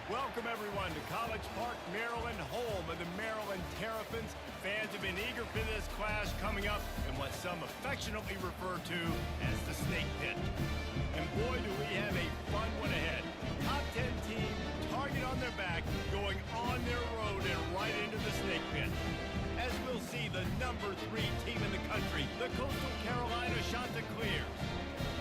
Welcome, everyone, to College Park, Maryland, home of the Maryland Terrapins. Fans have been eager for this clash coming up in what some affectionately refer to as the Snake Pit. And boy, do we have a fun one ahead. Top 10 team, target on their back, going on their road and right into the Snake Pit. As we'll see, the number 3 team in the country, the Coastal Carolina Chanticleers,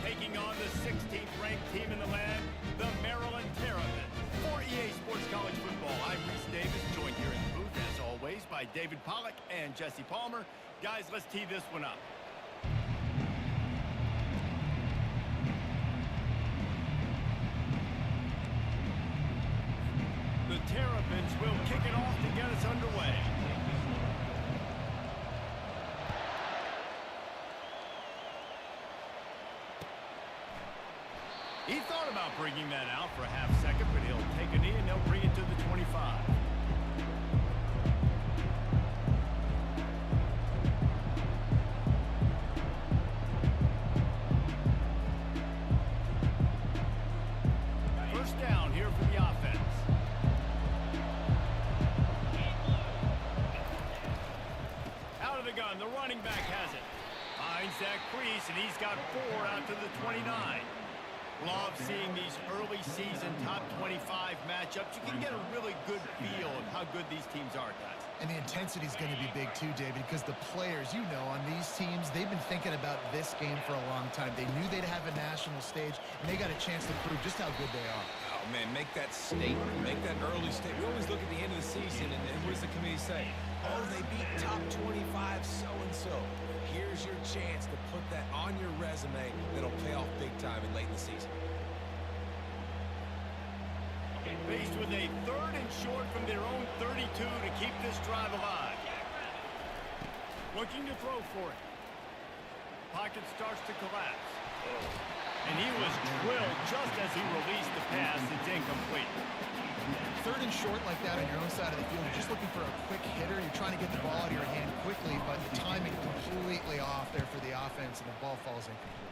taking on the 16th ranked team in the land, the Maryland Terrapins. For EA Sports College Football, I'm Reese Davis, joined here in the booth, as always, by David Pollack and Jesse Palmer. Guys, let's tee this one up. The Terrapins will kick it off to get us underway. He thought about bringing that out for a half second, but he'll take a knee and they'll bring it to the 25. First down here for the offense. Out of the gun, the running back has it. Finds that crease, and he's got 4 out to the 29. Love seeing these early season top 25 matchups. You can get a really good feel of how good these teams are, guys. And the intensity is going to be big too, David, because the players, you know, on these teams, they've been thinking about this game for a long time. They knew they'd have a national stage, and they got a chance to prove just how good they are. Oh, man, make that statement. Make that early statement. We always look at the end of the season, and what does the committee say? Oh, they beat top 25 so-and-so. Here's your chance to put that on your resume that'll pay off big time in late in the season. Faced with a 3rd and short from their own 32 to keep this drive alive. Looking to throw for it. Pocket starts to collapse. And he was drilled just as he released the pass. It's incomplete. 3rd and short like that on your own side of the field, you're just looking for a quick hitter. You're trying to get the ball out of your hand quickly, but the timing completely off there for the offense, and the ball falls incomplete.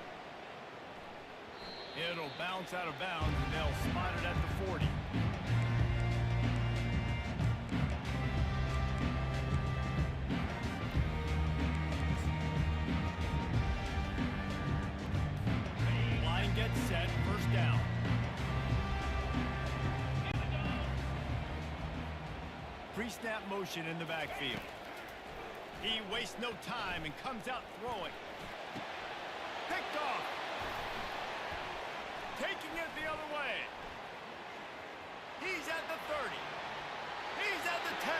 It'll bounce out of bounds, and they'll spot it at the 40. Line gets set, first down. Pre-snap motion in the backfield. He wastes no time and comes out throwing. Picked off. Taking it the other way. He's at the 30. He's at the 10.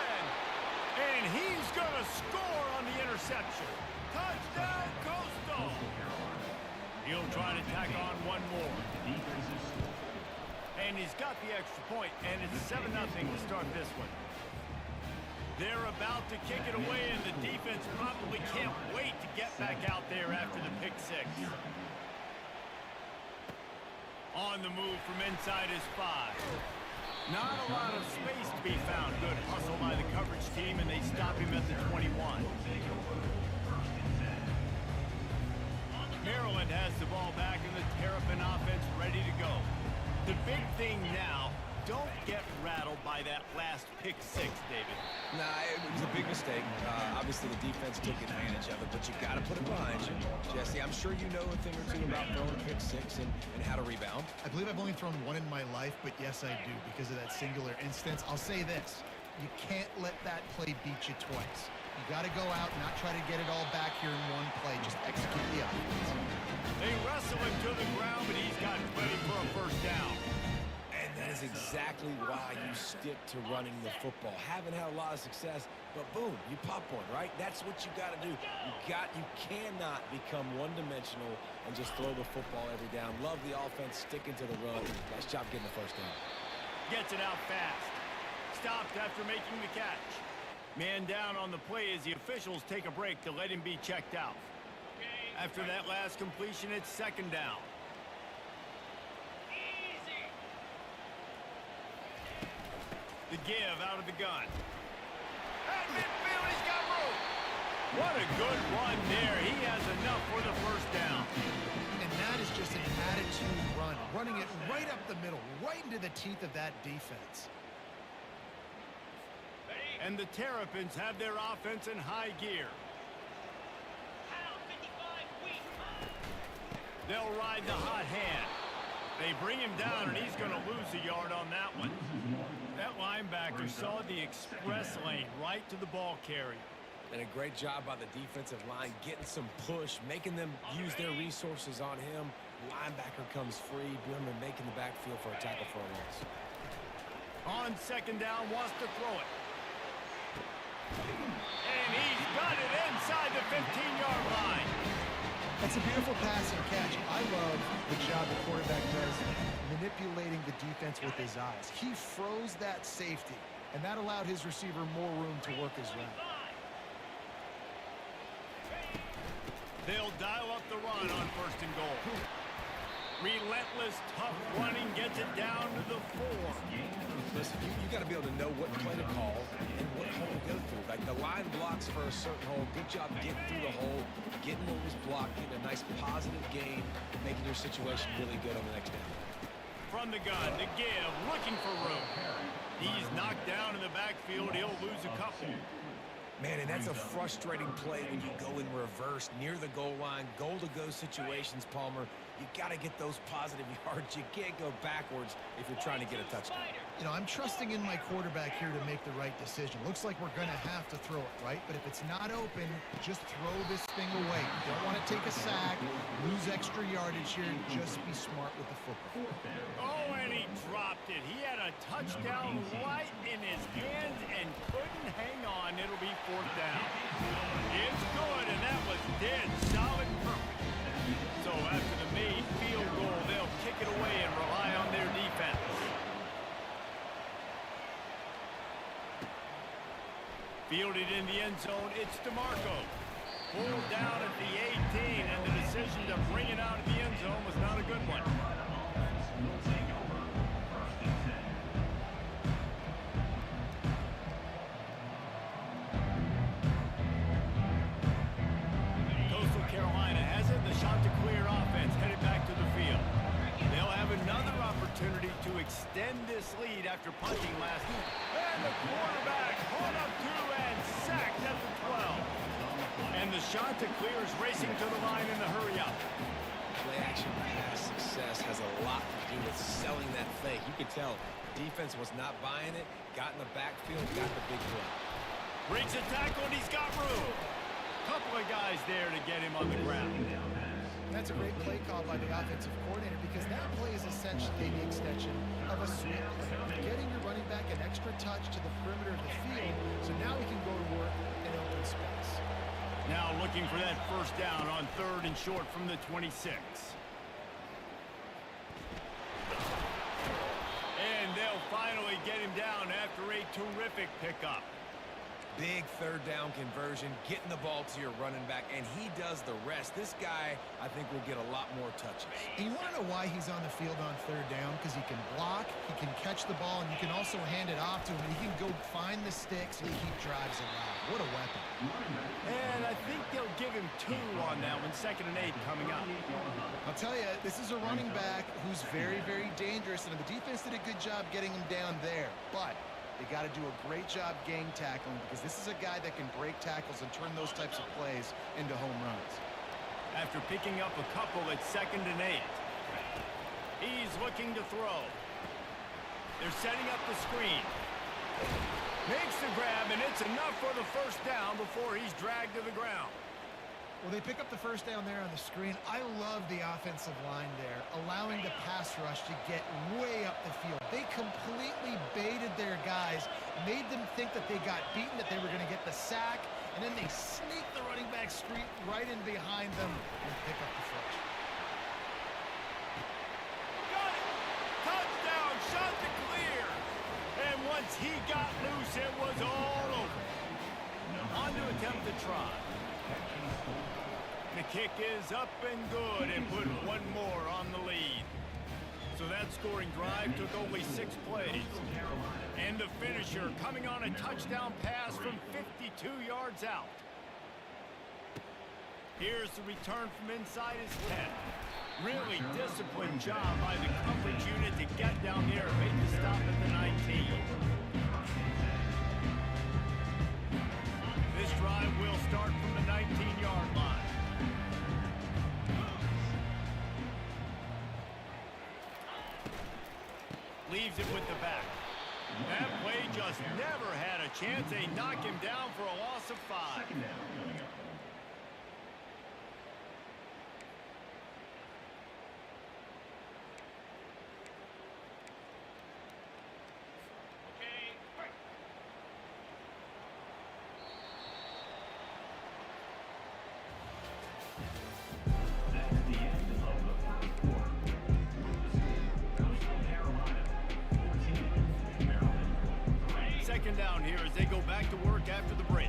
And he's going to score on the interception. Touchdown, Coastal. He'll try to tack on one more. And he's got the extra point, and it's 7-0 to start this one. They're about to kick it away, and the defense probably can't wait to get back out there after the pick 6. On the move from inside his 5. Not a lot of space to be found. Good hustle by the coverage team, and they stop him at the 21. Maryland has the ball back, and the Terrapin offense ready to go. The big thing now, don't get rattled by that last pick 6, David. Nah, it was a big mistake. Obviously, the defense took advantage of it, but you got to put it behind you. Jesse, I'm sure you know a thing or two about throwing a pick 6 and how to rebound. I believe I've only thrown one in my life, but yes, I do, because of that singular instance. I'll say this. You can't let that play beat you twice. You got to go out and not try to get it all back here in one play. Just execute the offense. They wrestle him to the ground, but he's got ready for a first down. And that is exactly why you stick to running the football. Haven't had a lot of success, but boom, you pop one, right? That's what you got to do. You cannot become one-dimensional and just throw the football every down. Love the offense sticking to the run. Nice job getting the first down. Gets it out fast. Stopped after making the catch. Man down on the play as the officials take a break to let him be checked out. After that last completion, it's 2nd down. The give out of the gun. At midfield, he's got room. What a good run there. He has enough for the first down. And that is just an attitude run, running it right up the middle, right into the teeth of that defense. And the Terrapins have their offense in high gear. They'll ride the hot hand. They bring him down, and he's going to lose a yard on that one. That linebacker saw the express lane right to the ball carrier. And a great job by the defensive line, getting some push, making them use their resources on him. Linebacker comes free, Boomer making the backfield for a tackle for a loss. On second down, wants to throw it. And he's got it inside the 15-yard line. That's a beautiful pass and catch. I love the job the quarterback does manipulating the defense with his eyes. He froze that safety, and that allowed his receiver more room to work his route. They'll dial up the run on first and goal. Relentless, tough running gets it down to the 4. Listen, you got to be able to know what play to call and what hole to go through. Like the line blocks for a certain hole. Good job getting through the hole, getting what was blocked, getting a nice positive gain, making your situation really good on the next down. From the gun, the give, looking for room. He's knocked down in the backfield. He'll lose a couple. Man, and that's a frustrating play when you go in reverse near the goal line, goal-to-go situations, Palmer. You got to get those positive yards. You can't go backwards if you're trying to get a touchdown. You know, I'm trusting in my quarterback here to make the right decision. Looks like we're going to have to throw it, right? But if it's not open, just throw this thing away. You don't want to take a sack, lose extra yardage here. Just be smart with the football. Oh, and he dropped it. He had a touchdown right in his hands and couldn't hang on. It'll be fourth down. It's good, and that was dead solid perfect. So after the made field goal, they'll kick it away and rely on their defense. Fielded in the end zone, it's DeMarco. Pulled down at the 18, and the decision to bring it out of the end zone was not a good one. Coastal Carolina has it. The Chanticleer offense headed back to the field. They'll have another opportunity to extend this lead after punting last week. And the quarterback pulled up 2 and sacked at the 12. And the Chanticleer is racing to the line in the hurry up. Play action pass success has a lot to do with selling that fake. You could tell defense was not buying it, got in the backfield, got the big play. Breaks a tackle, and he's got room. Couple of guys there to get him on the ground. That's a great play call by the offensive coordinator because that play is essentially the extension of a sweep play. Getting your running back an extra touch to the perimeter of the field, so now he can go to work in open space. Now looking for that first down on 3rd and short from the 26. And they'll finally get him down after a terrific pickup. Big 3rd down conversion, getting the ball to your running back, and he does the rest. This guy, I think, will get a lot more touches. And you want to know why he's on the field on 3rd down? Because he can block, he can catch the ball, and you can also hand it off to him, and he can go find the sticks and keep drives alive. What a weapon. And I think they'll give him 2 on that one. 2nd and 8 coming up. I'll tell you, this is a running back who's very, very dangerous, and the defense did a good job getting him down there. But they got to do a great job gang tackling because this is a guy that can break tackles and turn those types of plays into home runs. After picking up a couple at 2nd and 8. He's looking to throw. They're setting up the screen. Makes the grab, and it's enough for the first down before he's dragged to the ground. Well, they pick up the first down there on the screen. I love the offensive line there, allowing the pass rush to get way up the field. They completely baited their guys, made them think that they got beaten, that they were going to get the sack, and then they sneak the running back screen right in behind them and pick up the first. Got it! Touchdown, shot to clear! And once he got loose, it was all over. On to attempt the try. The kick is up and good and put one more on the lead. So that scoring drive took only 6 plays. And the finisher coming on a touchdown pass from 52 yards out. Here's the return from inside his 10. Really disciplined job by the coverage unit to get down there and make the stop at the 19. This drive will start from the 19-yard line. Leaves it with the back. That play just never had a chance. They knock him down for a loss of 5. Second down here as they go back to work after the break.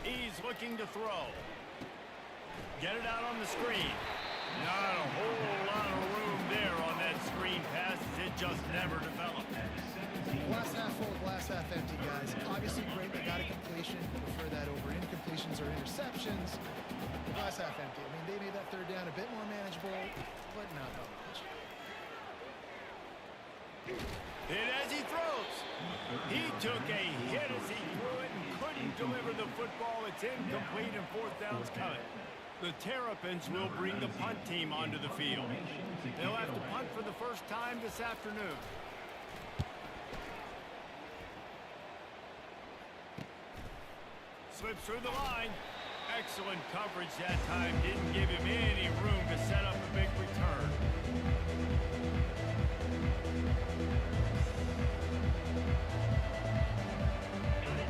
He's looking to throw. Get it out on the screen. Not a whole lot of room there on that screen pass as it just never developed. Glass half full, glass half empty, guys. Obviously great they got a completion. Prefer that over incompletions or interceptions. Glass half empty. I mean, they made that third down a bit more manageable, but not that much. Hit as he throws. He took a hit as he threw it and couldn't deliver the football. It's incomplete and fourth down's coming. The Terrapins will bring the punt team onto the field. They'll have to punt for the first time this afternoon. Slips through the line. Excellent coverage that time. Didn't give him any room to set up a big return.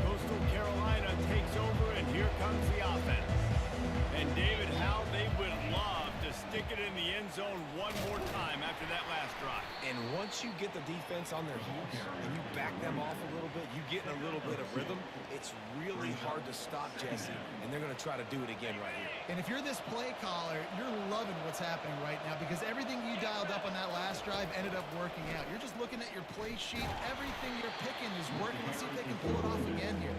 Coastal Carolina takes over, and here comes the offense. And David, how they would love to stick it in the end zone one more time after that last drive. And once you get the defense on their heels and you back them off a little bit, you get in a little bit of rhythm, it's really hard to stop, Jesse, and they're going to try to do it again right here. And if you're this play caller, you're loving what's happening right now because everything you dialed up on that last drive ended up working out. You're just looking at your play sheet. Everything you're picking is working. Let's see if they can pull it off again here.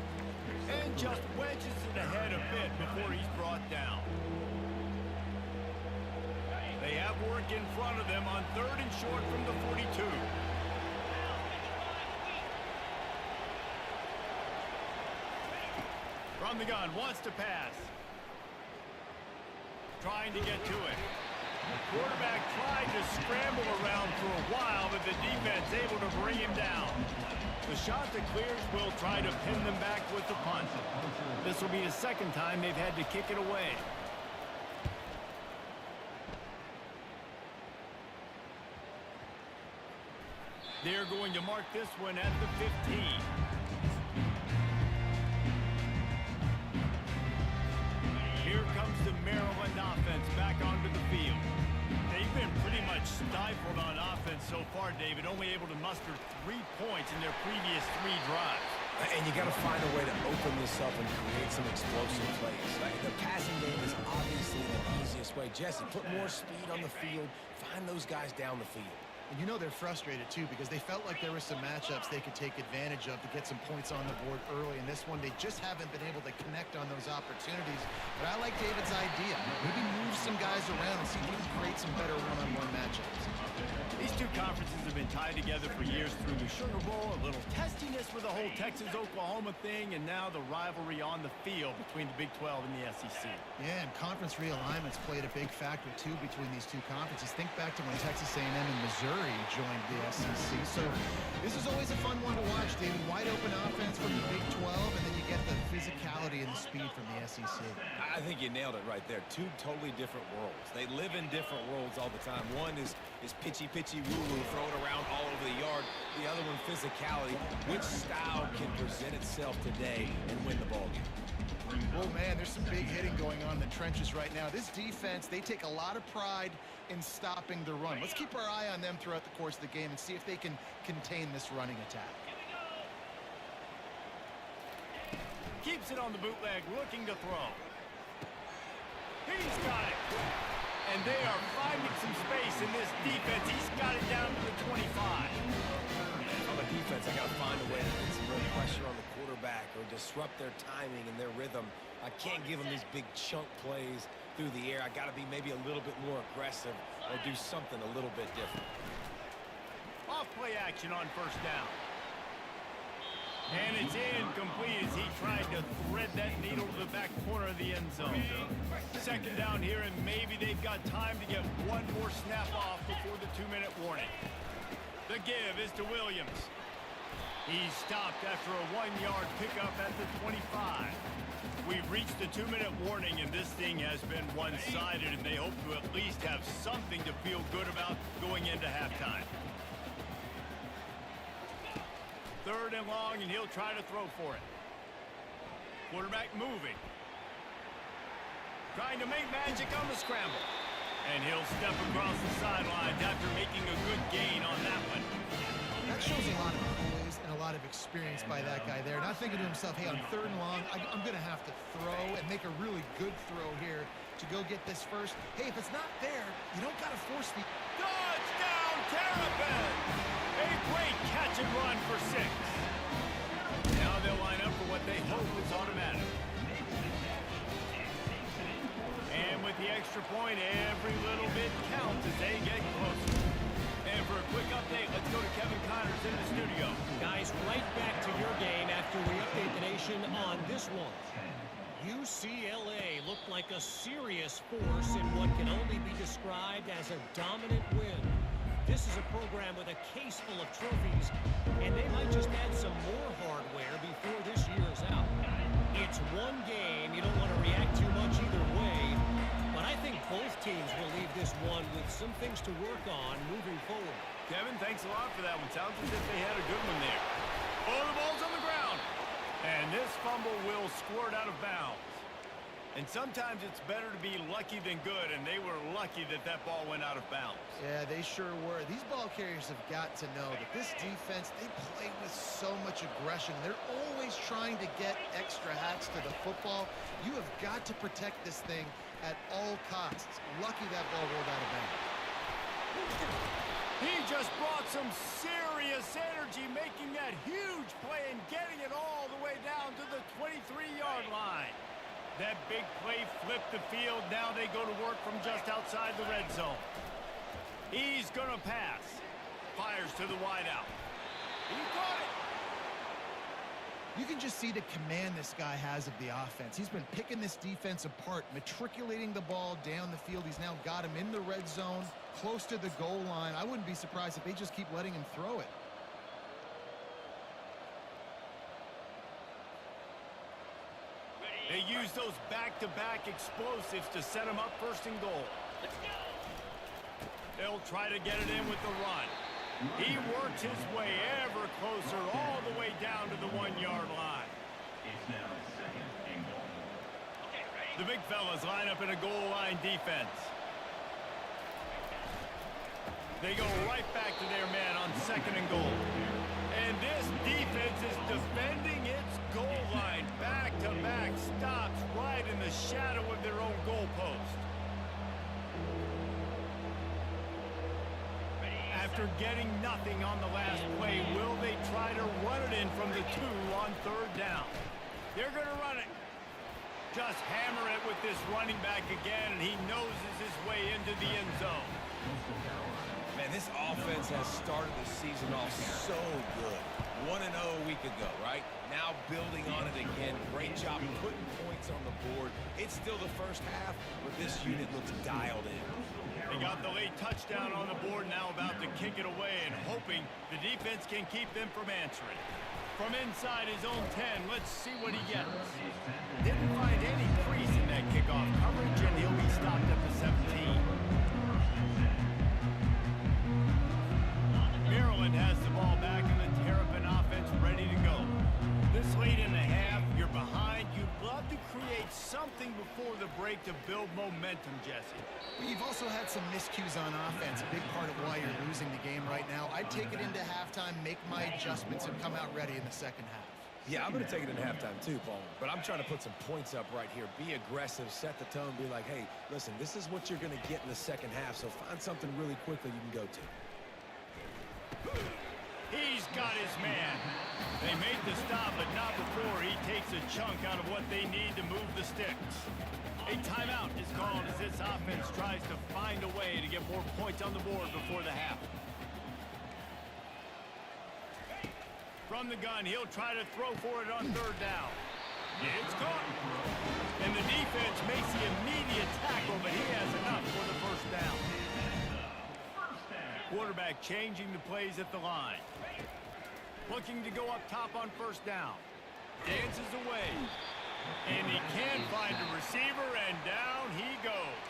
And just wedges it ahead a bit before he's brought down. They have work in front of them on 3rd and short from the 42. From the gun, wants to pass. Trying to get to it. The quarterback tried to scramble around for a while, but the defense able to bring him down. The shot that clears will try to pin them back with the punt. This will be the second time they've had to kick it away. They're going to mark this one at the 15. Here comes the Maryland offense back onto the field. They've been pretty much stifled on offense so far, David, only able to muster 3 points in their previous 3 drives. And you got to find a way to open this up and create some explosive plays. The passing game is obviously the easiest way. Jesse, put more speed on the field. Find those guys down the field. And you know they're frustrated, too, because they felt like there were some matchups they could take advantage of to get some points on the board early. And this one, they just haven't been able to connect on those opportunities. But I like David's idea. Maybe move some guys around and see if we can create some better one-on-one matchups. These two conferences have been tied together for years through the Sugar Bowl, a little testiness with the whole Texas-Oklahoma thing, and now the rivalry on the field between the Big 12 and the SEC. Yeah, and conference realignments played a big factor, too, between these two conferences. Think back to when Texas A&M and Missouri joined the SEC. So this is always a fun one to watch, David. Wide open offense from the Big 12, and then you get the physicality and the speed from the SEC. I think you nailed it right there. 2 totally different worlds. They live in different worlds all the time. One is pitchy woo-woo, throw it around all over the yard. The other one, physicality. Which style can present itself today and win the ball game? Oh, man, there's some big hitting going on in the trenches right now. This defense, they take a lot of pride in stopping the run. Let's keep our eye on them throughout the course of the game and see if they can contain this running attack. Keeps it on the bootleg, looking to throw. He's got it. And they are finding some space in this defense. He's got it down to the 25. On the defense, I got to find a way to get some real pressure on the quarterback or just disrupt their timing and their rhythm. I can't give them these big chunk plays through the air. I got to be maybe a little bit more aggressive or do something a little bit different. Off play action on first down. And it's incomplete as he tried to thread that needle to the back corner of the end zone. Second down here, and maybe they've got time to get one more snap off before the 2-minute warning. The give is to Williams. He's stopped after a 1-yard pickup at the 25. We've reached the 2-minute warning, and this thing has been one-sided, and they hope to at least have something to feel good about going into halftime. Third and long, and he'll try to throw for it. Quarterback moving. Trying to make magic on the scramble. And he'll step across the sidelines after making a good gain on that one. That shows a lot of poise and a lot of experience by that guy there. Not thinking to himself, hey, on third and long, I'm going to have to throw and make a really good throw here to go get this first. Hey, if it's not there, you don't got to force the... Touchdown, Terrapin! A great catch and run for 6. Now they'll line up for what they hope is automatic. And with the extra point, every little bit counts as they get closer. And for a quick update, let's go to Kevin Connors in the studio. Guys, right back to your game after we update the nation on this one. UCLA looked like a serious force in what can only be described as a dominant win. This is a program with a case full of trophies, and they might just add some more hardware before this year is out. It's one game. You don't want to react too much either way, but I think both teams will leave this one with some things to work on moving forward. Kevin, thanks a lot for that one. Sounds as if they had a good one there. Oh, the ball's on the ground. And this fumble will squirt out of bounds. And sometimes it's better to be lucky than good, and they were lucky that that ball went out of bounds. Yeah, they sure were. These ball carriers have got to know that this defense, they play with so much aggression. They're always trying to get extra hacks to the football. You have got to protect this thing at all costs. Lucky that ball rolled out of bounds. He just brought some serious energy, making that huge play and getting it all the way down to the 23-yard line. That big play flipped the field. Now they go to work from just outside the red zone. He's going to pass. Fires to the wideout. He caught it. You can just see the command this guy has of the offense. He's been picking this defense apart, matriculating the ball down the field. He's now got him in the red zone, close to the goal line. I wouldn't be surprised if they just keep letting him throw it. They use those back-to-back explosives to set him up first and goal. They'll try to get it in with the run. He works his way ever closer all the way down to the 1-yard line. The big fellas line up in a goal line defense. They go right back to their man on second and goal. And this defense is defending its goal line. Back-to-back stops right in the shadow of their own goalpost. After getting nothing on the last play, will they try to run it in from the 2 on third down? They're going to run it. Just hammer it with this running back again, and he noses his way into the end zone. Man, this offense has started the season off so good. 1-0 a week ago, right? Now building on it again. Great job putting points on the board. It's still the first half, but this unit looks dialed in. They got the late touchdown on the board, now about to kick it away and hoping the defense can keep them from answering. From inside his own 10, let's see what he gets. Didn't find any crease in that kickoff coverage, and he'll be stopped at the 17. Maryland has the ball back and the Terrapin offense ready to go. This late in the half, you're behind. You'd love to create something before the break to build momentum, Jesse. You've also had some miscues on offense, a big part of why you're losing the game right now. I'd take it into halftime, make my adjustments, and come out ready in the second half. Yeah, I'm going to take it in halftime too, Paul. But I'm trying to put some points up right here. Be aggressive, set the tone, be like, hey, listen, this is what you're going to get in the second half, so find something really quickly you can go to. He's got his man. They made the stop, but not before he takes a chunk out of what they need to move the sticks. A timeout is called as this offense tries to find a way to get more points on the board before the half. From the gun, he'll try to throw for it on third down. It's caught. And the defense makes the immediate tackle, but he has enough for the first down. Quarterback changing the plays at the line. Looking to go up top on first down. Dances away. And he can't find a receiver, and down he goes.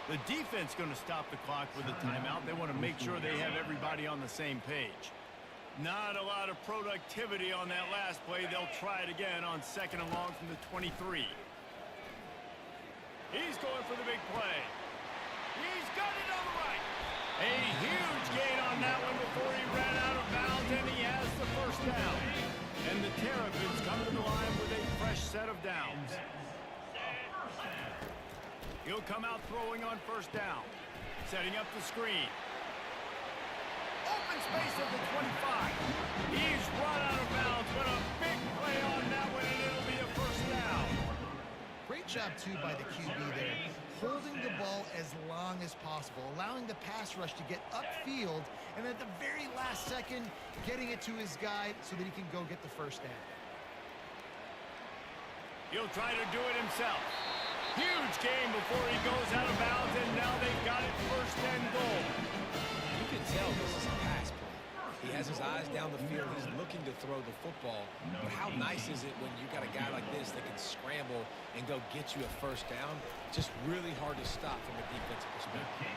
The defense going to stop the clock with a timeout. They want to make sure they have everybody on the same page. Not a lot of productivity on that last play. They'll try it again on second and long from the 23. He's going for the big play. He's got it on the right. A huge gain on that one before he ran out of bounds, and he has the first down. And the Terrapins come to the line with a fresh set of downs. He'll come out throwing on first down. Setting up the screen. Open space at the 25. He's run out of bounds, but a big play on that one, and it'll be a first down. Great job, too, by the QB there. Holding the ball as long as possible, allowing the pass rush to get upfield, and at the very last second, getting it to his guy so that he can go get the first down. He'll try to do it himself. Huge game before he goes out of bounds, and now they've got it first and goal. You can tell this is a pass play. He has his eyes down the field. He's looking to throw the football. But how nice is it when you got a guy like this that can scramble and go get you a first down? Just really hard to stop from a defensive perspective.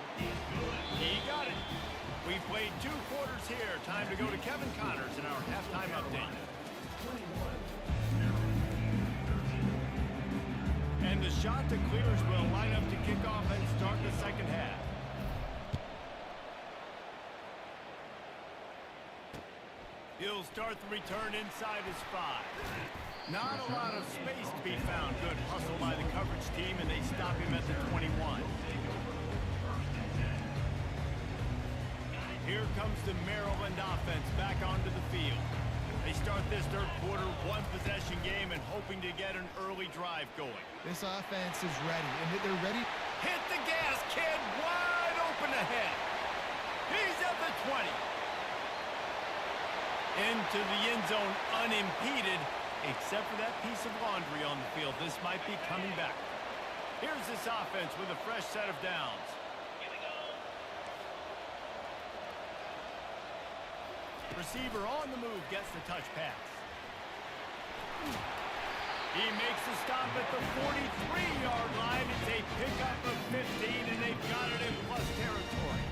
He got it. We've played 2 quarters here. Time to go to Kevin Connors in our halftime update. And the shot to clears will line up to kick off and start the second half. He'll start the return inside his 5. Not a lot of space to be found. Good hustle by the coverage team, and they stop him at the 21. Here comes the Maryland offense back onto the field. They start this third quarter, 1-possession game, and hoping to get an early drive going. This offense is ready, and they're ready. Hit the gas, kid, wide open ahead. He's at the 20. Into the end zone unimpeded, except for that piece of laundry on the field. This might be coming back. Here's this offense with a fresh set of downs. Receiver on the move gets the touch pass. He makes the stop at the 43-yard line. It's a pickup of 15, and they've got it in plus territory.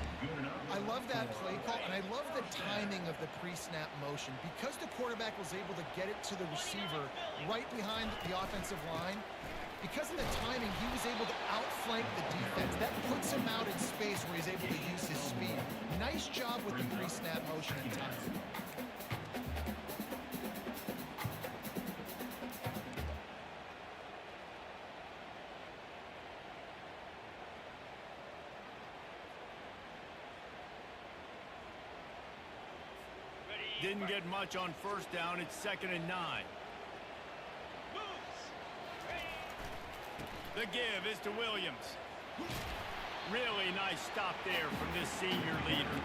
I love that play call, and I love the timing of the pre-snap motion. Because the quarterback was able to get it to the receiver right behind the offensive line, because of the timing, he was able to outflank the defense. That puts him out in space where he's able to use his speed. Nice job with the pre-snap motion and timing. Didn't get much on first down. It's 2nd and 9. The give is to Williams. Really nice stop there from this senior leader.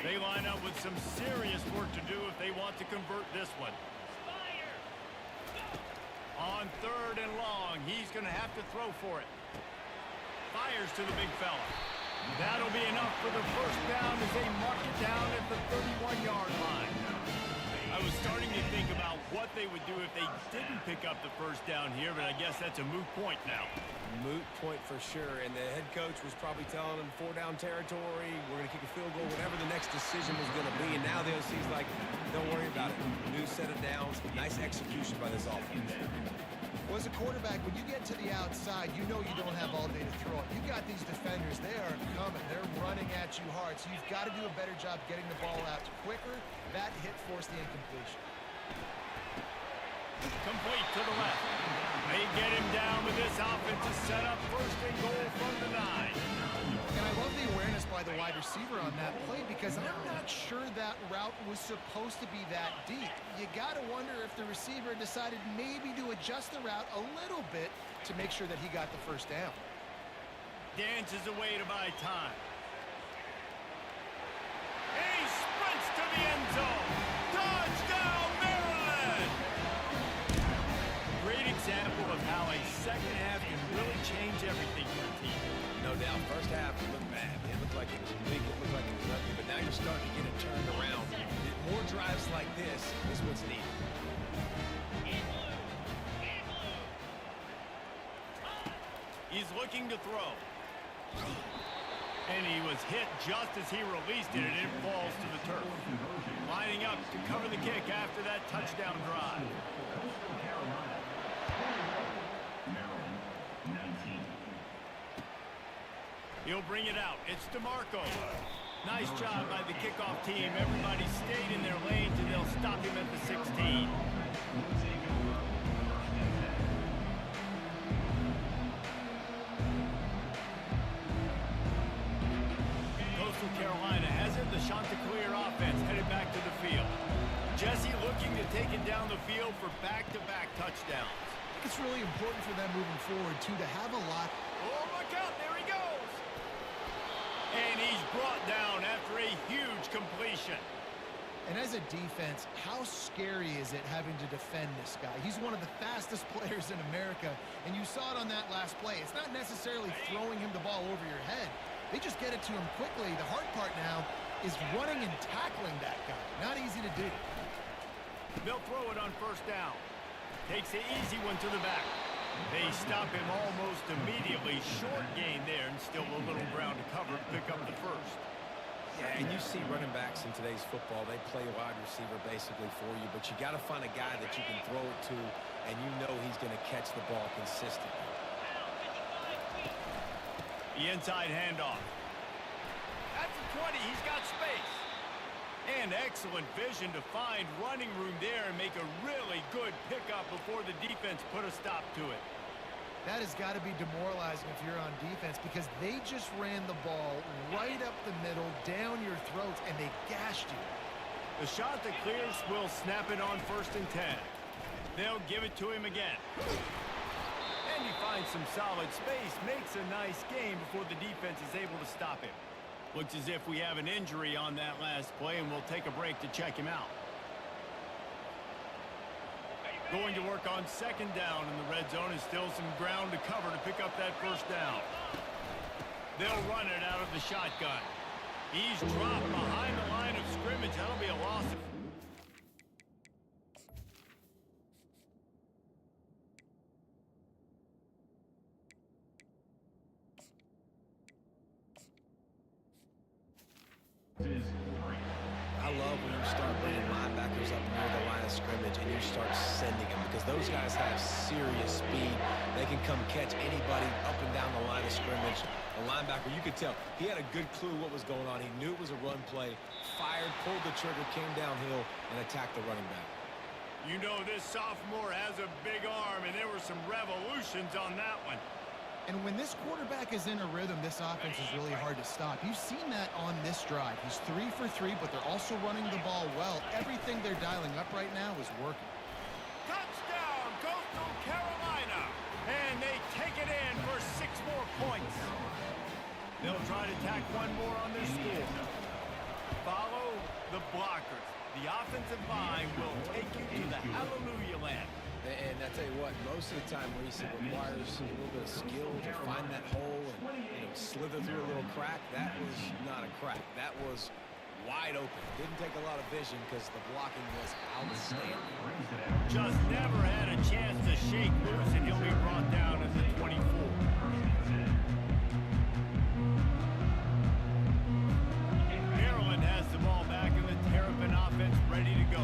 They line up with some serious work to do if they want to convert this one. On 3rd and long, he's going to have to throw for it. Fires to the big fella. That'll be enough for the first down as they mark it down at the 31-yard line. I was starting to think about what they would do if they didn't pick up the first down here, but I guess that's a moot point now. Moot point for sure, and the head coach was probably telling them 4-down territory, we're going to kick a field goal, whatever the next decision was going to be, and now the OC's like, don't worry about it. New set of downs, nice execution by this offense. Well, as a quarterback, when you get to the outside, you know you don't have all day to throw it. You got these defenders, they are coming. They're running at you hard, so you've got to do a better job getting the ball out quicker. That hit forced the incompletion. Complete to the left. They get him down with this offensive setup. 1st and goal from the 9. And I the wide receiver on that play because I'm not sure that route was supposed to be that deep. You got to wonder if the receiver decided maybe to adjust the route a little bit to make sure that he got the first down. Dances away to buy time. He sprints to the end zone. Touchdown, Maryland! Great example of how a second half can really change everything for a team. No doubt. First half, it looked bad. It looked like it was big. It looked like it was ugly. But now you're starting to get it turned around. More drives like this is what's needed. He's looking to throw. And he was hit just as he released it, and it falls to the turf. Lining up to cover the kick after that touchdown drive. He'll bring it out. It's DeMarco. Nice job by the kickoff team. Everybody stayed in their lanes, and they'll stop him at the 16. Coastal Carolina has it. The Chanticleer offense headed back to the field. Jesse looking to take it down the field for back-to-back touchdowns. I think it's really important for them moving forward, too, to have a lot. Oh, look out. There he goes. And he's brought down after a huge completion. And as a defense, how scary is it having to defend this guy? He's one of the fastest players in America, and you saw it on that last play. It's not necessarily throwing him the ball over your head. They just get it to him quickly. The hard part now is running and tackling that guy. Not easy to do. They'll throw it on first down. Takes the easy one to the back. They stop him almost immediately. Short gain there, and still a little ground to cover to pick up the first. Yeah, and you see running backs in today's football, they play wide receiver basically for you, but you got to find a guy that you can throw it to, and you know he's going to catch the ball consistently. The inside handoff. That's a 20. He's got space. And excellent vision to find running room there and make a really good pickup before the defense put a stop to it. That has got to be demoralizing if you're on defense because they just ran the ball right up the middle, down your throats, and they gashed you. The Chanticleers will snap it on 1st and 10. They'll give it to him again. And he finds some solid space, makes a nice game before the defense is able to stop him. Looks as if we have an injury on that last play, and we'll take a break to check him out. Going to work on 2nd down in the red zone, and still some ground to cover to pick up that first down. They'll run it out of the shotgun. He's dropped behind the line of scrimmage. That'll be a loss. I love when you start bringing linebackers up near the line of scrimmage and you start sending them because those guys have serious speed. They can come catch anybody up and down the line of scrimmage. A linebacker, you could tell, he had a good clue what was going on. He knew it was a run play, fired, pulled the trigger, came downhill, and attacked the running back. You know this sophomore has a big arm, and there were some revolutions on that one. And when this quarterback is in a rhythm, this offense is really hard to stop. You've seen that on this drive. He's 3 for 3, but they're also running the ball well. Everything they're dialing up right now is working. Touchdown, Coastal Carolina! And they take it in for 6 more points. They'll try to tack one more on their score. Follow the blockers. The offensive line will take you to the hallelujah land. And I tell you what, most of the time, Reese, it requires a little bit of skill to find that hole and slither through a little crack. That was not a crack. That was wide open. Didn't take a lot of vision because the blocking was outstanding. Just never had a chance to shake loose, and he'll be brought down at the 24. Maryland has the ball back in the Terrapin offense ready to go.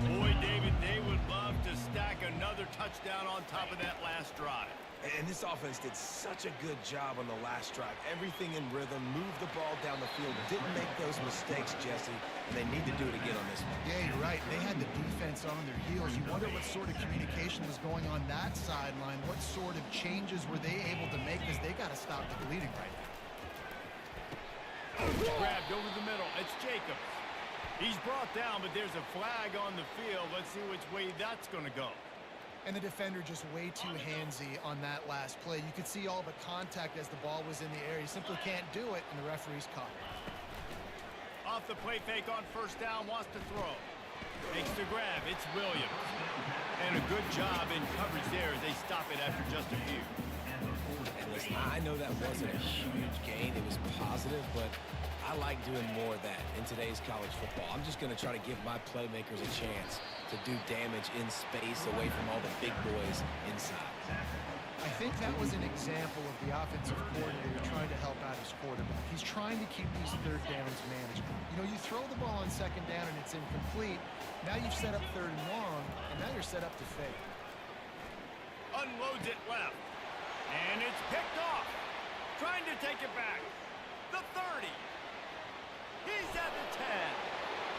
Boy, David, they would love to stack another touchdown on top of that last drive. And this offense did such a good job on the last drive. Everything in rhythm, moved the ball down the field, didn't make those mistakes, Jesse, and they need to do it again on this one. Yeah, you're right. They had the defense on their heels. You wonder what sort of communication was going on that sideline. What sort of changes were they able to make because they got to stop the bleeding right now. Grabbed over the middle. It's Jacobs. He's brought down, but there's a flag on the field. Let's see which way that's going to go. And the defender just way too handsy on that last play. You could see all the contact as the ball was in the air. He simply can't do it, and the referee's caught it. Off the play fake on first down, wants to throw. Makes the grab. It's Williams. And a good job in coverage there as they stop it after just a few. And listen, I know that wasn't a huge gain. It was positive, but I like doing more of that in today's college football. I'm just going to try to give my playmakers a chance to do damage in space away from all the big boys inside. I think that was an example of the offensive coordinator trying to help out his quarterback. He's trying to keep these third downs manageable. You know, you throw the ball on second down and it's incomplete. Now you've set up third and long, and now you're set up to fade. Unloads it left. And it's picked off. Trying to take it back. The 30. He's at the 10.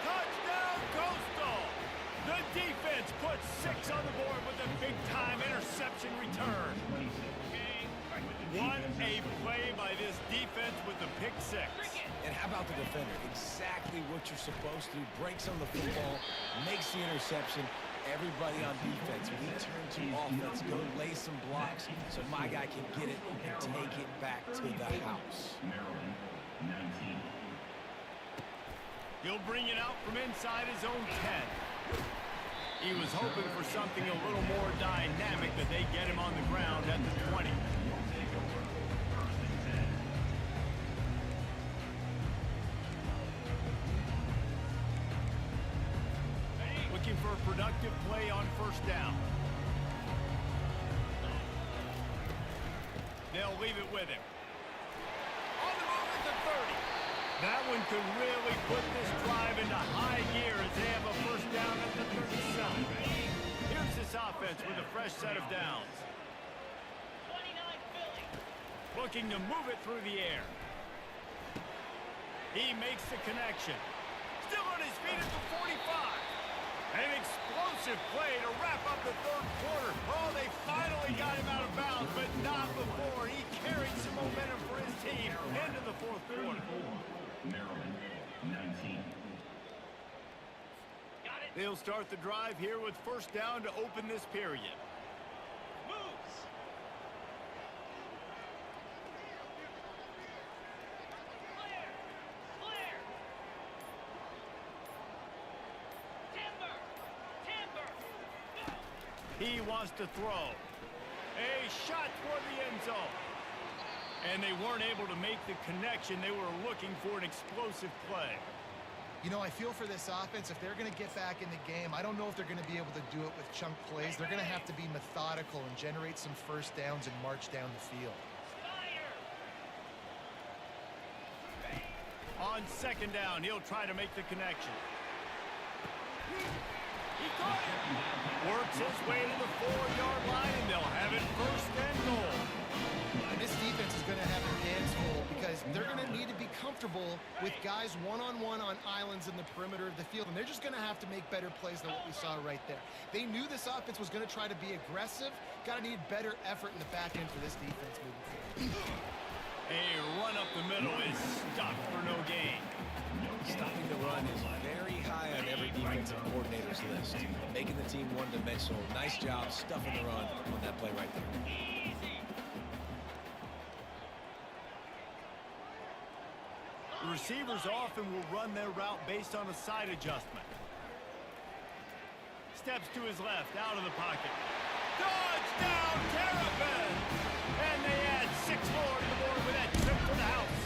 Touchdown, Coastal. The defense puts 6 on the board with a big-time interception return. What a play by this defense with the pick 6. And how about the defender? Exactly what you're supposed to do. Breaks on the football, makes the interception. Everybody on defense, we turn to offense, go lay some blocks so my guy can get it and take it back to the house. He'll bring it out from inside his own 10. He was hoping for something a little more dynamic, but they get him on the ground at the 20. Looking for a productive play on first down. They'll leave it with him. On the move at the 30. That one could really put this drive into high gear as they have a first down at the 37. Here's this offense with a fresh set of downs. Looking to move it through the air. He makes the connection. Still on his feet at the 45. An explosive play to wrap up the third quarter. Oh, they finally got him out of bounds, but not before. He carried some momentum for his team into the fourth quarter. Maryland, 19. They'll start the drive here with first down to open this period. Moves. Clear. Timber. He wants to throw. A shot toward the end zone. And they weren't able to make the connection. They were looking for an explosive play. You know, I feel for this offense, if they're going to get back in the game, I don't know if they're going to be able to do it with chunk plays. They're going to have to be methodical and generate some first downs and march down the field. On second down, he'll try to make the connection. He caught it. Works his way to the 4-yard line, and they'll have it first and goal. And this defense is going to have their hands full because they're going to need to be comfortable with guys one-on-one on islands in the perimeter of the field, and they're just going to have to make better plays than what we saw right there. They knew this offense was going to try to be aggressive. Got to need better effort in the back end for this defense moving forward. A run up the middle is stopped for no gain. Stopping the run is very high on every defensive coordinator's list. Making the team one-dimensional. Nice job stuffing the run on that play right there. The receivers often will run their route based on a side adjustment. Steps to his left, out of the pocket. Touchdown, Terrapin! And they add 6 more to the board with that trip to the house.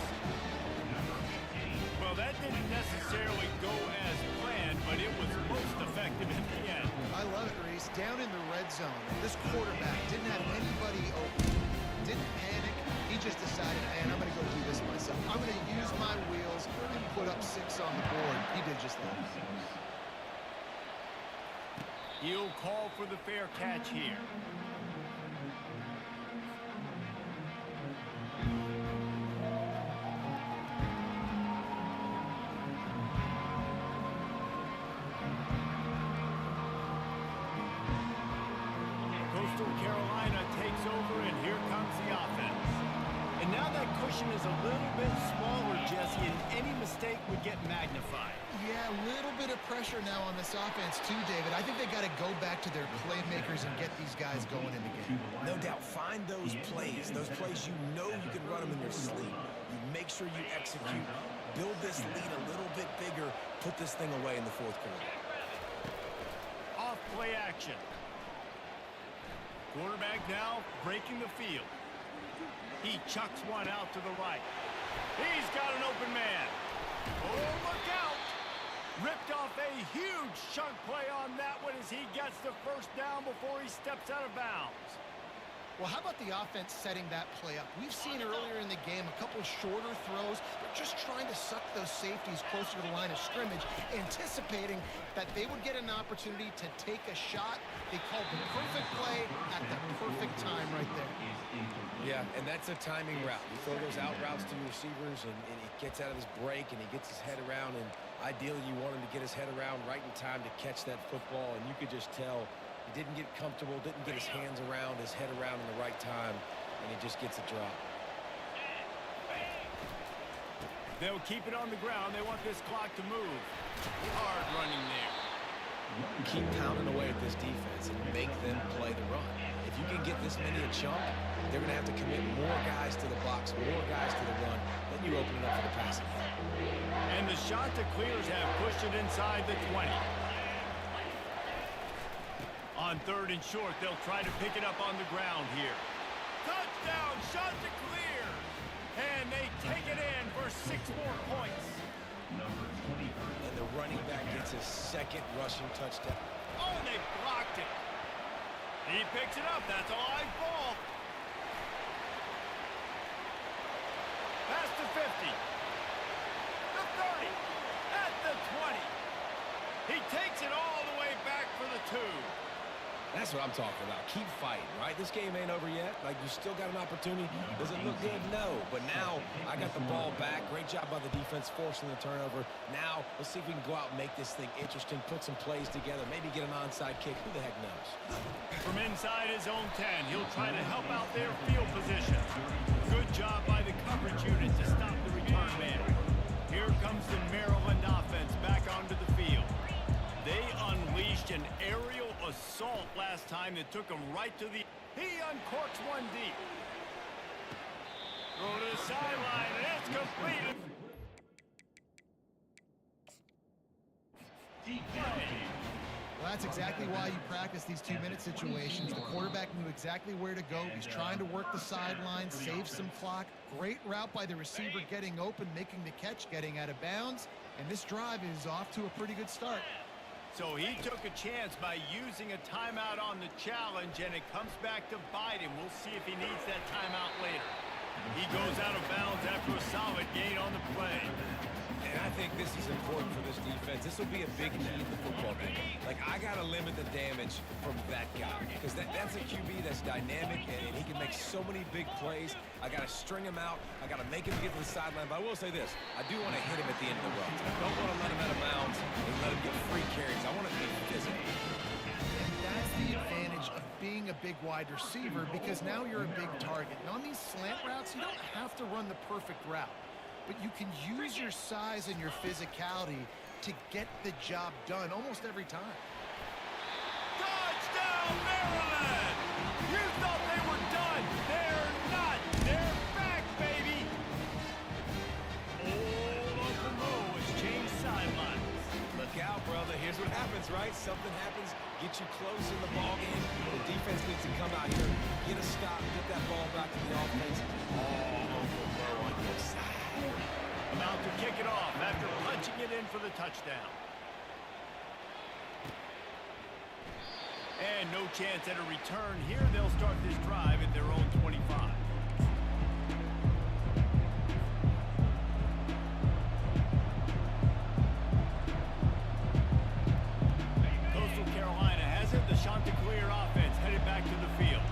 Well, that didn't necessarily go as planned, but it was most effective in the end. I love it, Reese. Down in the red zone, this quarterback didn't have anybody open. Didn't panic. He just decided, man, I'm going to go do this myself. I'm going to use my wheels and put up 6 on the board. He did just that. He'll call for the fair catch here. Coastal Carolina takes over, and here comes the offense. And And now that cushion is a little bit smaller, Jesse, and any mistake would get magnified. Yeah, a little bit of pressure now on this offense too, David. I think they got to go back to their playmakers and get these guys going in the game. No doubt. Find those plays you know you can run them in your sleep. You make sure you execute. Build this lead a little bit bigger. Put this thing away in the fourth quarter. Off play action. Quarterback now breaking the field. He chucks one out to the right. He's got an open man. Oh, look out! Ripped off a huge chunk play on that one as he gets the first down before he steps out of bounds. Well, how about the offense setting that play up? We've seen earlier in the game a couple shorter throws. They're just trying to suck those safeties closer to the line of scrimmage, anticipating that they would get an opportunity to take a shot. They called the perfect play at the perfect time right there. Yeah, and that's a timing route. You throw those out routes to your receivers, and he gets out of his break, and he gets his head around, and ideally you want him to get his head around right in time to catch that football, and you could just tell he didn't get comfortable, didn't get his hands around, his head around in the right time, and he just gets a drop. They'll keep it on the ground. They want this clock to move. Hard running there. Keep pounding away at this defense and make them play the run. If you can get this many a chunk, they're going to have to commit more guys to the box, more guys to the run. Then you open it up for the passing game. And the Chanticleers have pushed it inside the 20. On third and short, they'll try to pick it up on the ground here. Touchdown, Chanticleer! And they take it in for 6 more points. And the running back gets his second rushing touchdown. Oh, and they blocked it. He picks it up. That's a live ball. Past the 50. The 30. At the 20. He takes it all the way back for the 2. That's what I'm talking about. Keep fighting, right? This game ain't over yet. Like, you still got an opportunity. Does it look good? No. But now, I got the ball back. Great job by the defense forcing the turnover. Now, let's see if we can go out and make this thing interesting, put some plays together, maybe get an onside kick. Who the heck knows? From inside his own 10, he'll try to help out their field position. Good job by the coverage unit to stop the return man. Here comes the Maryland offense back onto the field. They unleashed an aerial assault last time that took him right to the... He uncorks one deep. Throw to the sideline, and it's completed. Well, that's exactly why you practice these 2-minute situations. The quarterback knew exactly where to go. He's trying to work the sideline, save some clock. Great route by the receiver getting open, making the catch, getting out of bounds. And this drive is off to a pretty good start. So he took a chance by using a timeout on the challenge, and it comes back to bite him. We'll see if he needs that timeout later. He goes out of bounds after a solid gain on the play. And I think this is important for this defense. This will be a big key in the football game. Like, I got to limit the damage from that guy because that's a QB that's dynamic, and he can make so many big plays. I got to string him out. I got to make him get to the sideline. But I will say this. I do want to hit him at the end of the run. I don't want to let him out of bounds and let him get free carries. I want to be physical. And that's the advantage of being a big wide receiver because now you're a big target. And on these slant routes, you don't have to run the perfect route. But you can use your size and your physicality to get the job done almost every time. Touchdown, Maryland! You thought they were done. They're not. They're back, baby. Old Uncle Mo has changed sidelines. Look out, brother. Here's what happens, right? Something happens, get you close in the ball game. The defense needs to come out here, get a stop, get that ball back to the offense. Oh, Uncle Mo on your side. About to kick it off after punching it in for the touchdown. And no chance at a return here. They'll start this drive at their own 25. Coastal Carolina has it. The Chanticleer offense headed back to the field.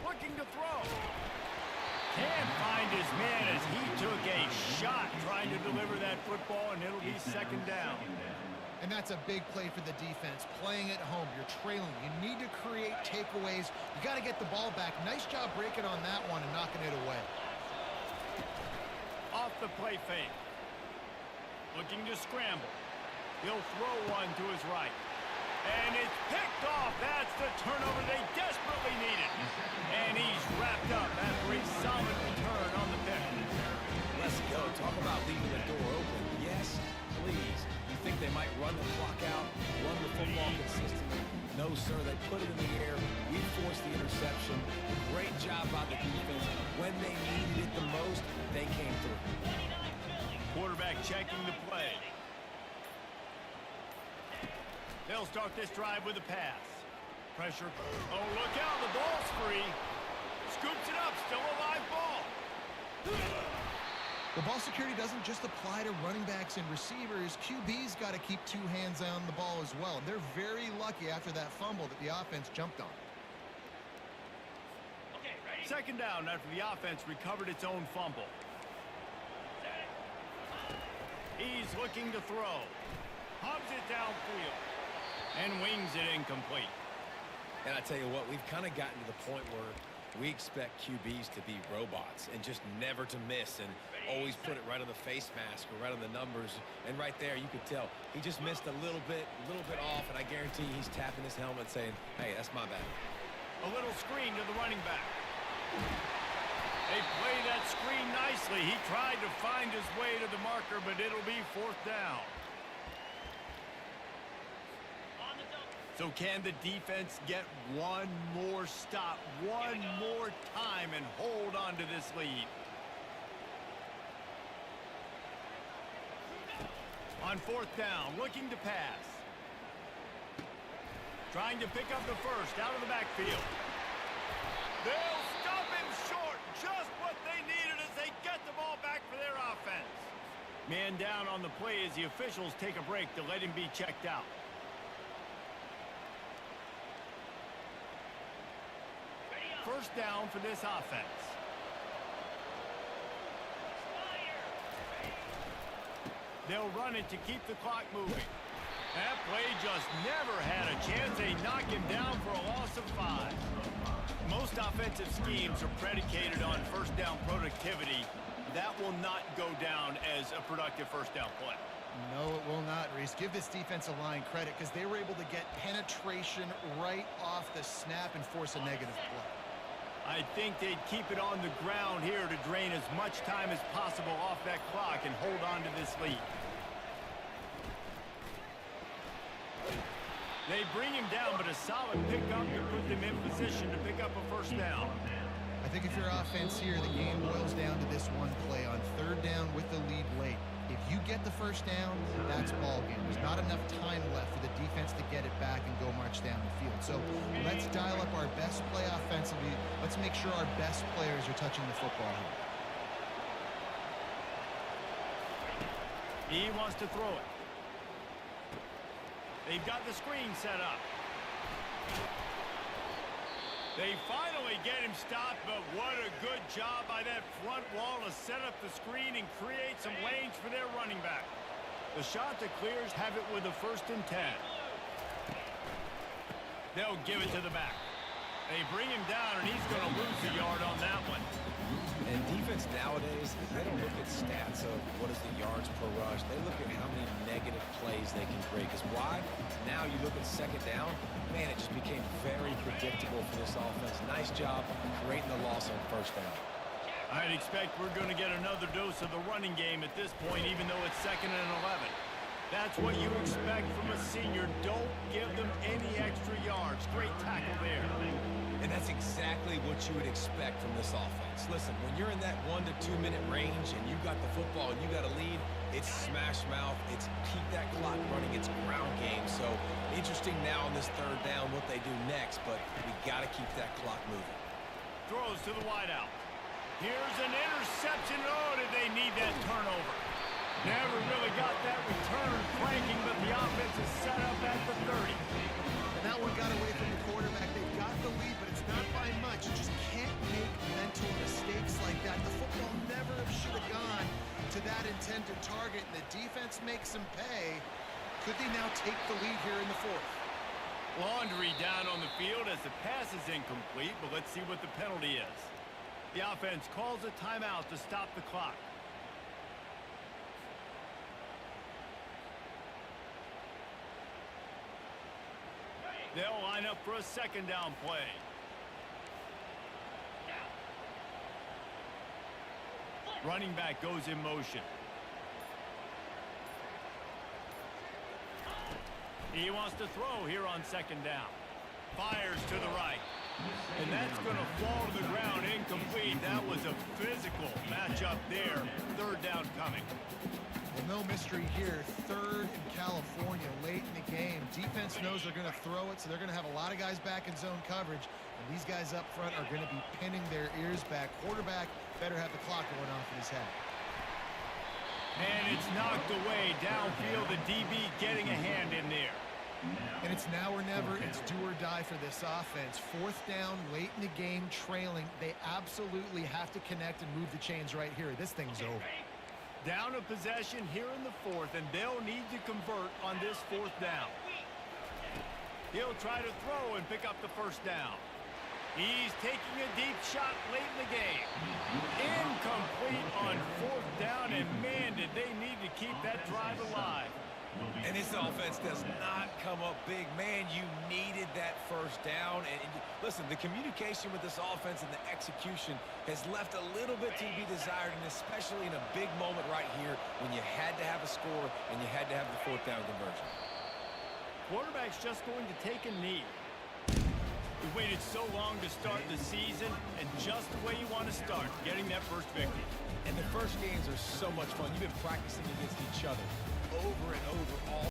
Looking to throw. Can't find his man as he took a shot trying to deliver that football, and it'll be second down. And that's a big play for the defense. Playing at home, you're trailing. You need to create takeaways. You got to get the ball back. Nice job breaking on that one and knocking it away. Off the play fake. Looking to scramble. He'll throw one to his right. And it's picked off. That's the turnover they desperately needed. And he's wrapped up after a solid return on the pick. Let's go. Talk about leaving the door open. Yes, please. You think they might run the clock out, run the football consistently? No, sir. They put it in the air. We forced the interception. Great job by the defense. When they needed it the most, they came through. Quarterback checking the play. They'll start this drive with a pass. Pressure. Oh, look out. The ball's free. Scoops it up. Still a live ball. The ball security doesn't just apply to running backs and receivers. QB's got to keep two hands on the ball as well. They're very lucky after that fumble that the offense jumped on. Okay, ready? Second down after the offense recovered its own fumble. He's looking to throw. Hubs it downfield. And wings it incomplete. And I tell you what, we've kind of gotten to the point where we expect QBs to be robots and just never to miss and always put it right on the face mask or right on the numbers. And right there, you could tell he just missed a little bit off, and I guarantee he's tapping his helmet saying, hey, that's my bad. A little screen to the running back. They play that screen nicely. He tried to find his way to the marker, but it'll be fourth down. So can the defense get one more stop, one more time, and hold on to this lead? On fourth down, looking to pass. Trying to pick up the first out of the backfield. They'll stop him short. Just what they needed as they get the ball back for their offense. Man down on the play as the officials take a break to let him be checked out. First down for this offense. They'll run it to keep the clock moving. That play just never had a chance. They knock him down for a loss of 5. Most offensive schemes are predicated on first down productivity. That will not go down as a productive first down play. No, it will not, Reese. Give this defensive line credit because they were able to get penetration right off the snap and force a negative play. I think they'd keep it on the ground here to drain as much time as possible off that clock and hold on to this lead. They bring him down, but a solid pickup to put them in position to pick up a first down. I think if your offense here, the game boils down to this one play on third down with the lead late. If you get the first down, that's ball game. There's not enough time left for the defense to get it back and go march down the field. So let's dial up our best play offensively. Let's make sure our best players are touching the football here. He wants to throw it. They've got the screen set up. They finally get him stopped, but what a good job by that front wall to set up the screen and create some lanes for their running back. The shot that clears have it with a 1st and 10. They'll give it to the back. They bring him down, and he's going to lose a yard on that one. And defense nowadays, they don't look at stats of what is the yards per rush. They look at how many negative plays they can create. Because why? Now you look at second down, man, it just became very predictable for this offense. Nice job creating the loss on first down. I'd expect we're going to get another dose of the running game at this point, even though it's 2nd and 11. That's what you expect from a senior. Don't give them any extra yards. Great tackle there. And that's exactly what you would expect from this offense. Listen, when you're in that 1 to 2 minute range and you got the football and you got a lead, it's smash mouth. It's keep that clock running. It's ground game. So interesting now on this third down what they do next, but we got to keep that clock moving. Throws to the wideout. Here's an interception. Oh, did they need that turnover? Never really got that return flanking, but the offense is set up at the 30. And that one got away from the quarterback. They've got the lead, but it's not by much. You just can't make mental mistakes like that. The football never should have gone to that intended target, and the defense makes them pay. Could they now take the lead here in the fourth? Laundry down on the field as the pass is incomplete, but let's see what the penalty is. The offense calls a timeout to stop the clock. They'll line up for a second down play. Running back goes in motion. He wants to throw here on second down. Fires to the right. And that's going to fall to the ground incomplete. That was a physical matchup there. Third down coming. Well, no mystery here. Third in California late in the game. Defense knows they're going to throw it, so they're going to have a lot of guys back in zone coverage. And these guys up front are going to be pinning their ears back. Quarterback better have the clock going off in his head. And it's knocked away downfield. The DB getting a hand in there. And it's now or never. It's do or die for this offense. Fourth down, late in the game, trailing. They absolutely have to connect and move the chains right here. This thing's over. Down a possession here in the fourth, and they'll need to convert on this fourth down. He'll try to throw and pick up the first down. He's taking a deep shot late in the game. Incomplete on fourth down, and man, did they need to keep that drive alive. And this offense does not come up big. Man, you needed that first down. And listen, the communication with this offense and the execution has left a little bit to be desired, and especially in a big moment right here when you had to have a score and you had to have the fourth down conversion. Quarterback's just going to take a knee. We waited so long to start the season, and just the way you want to start, getting that first victory. And the first games are so much fun. You've been practicing against each other over and over all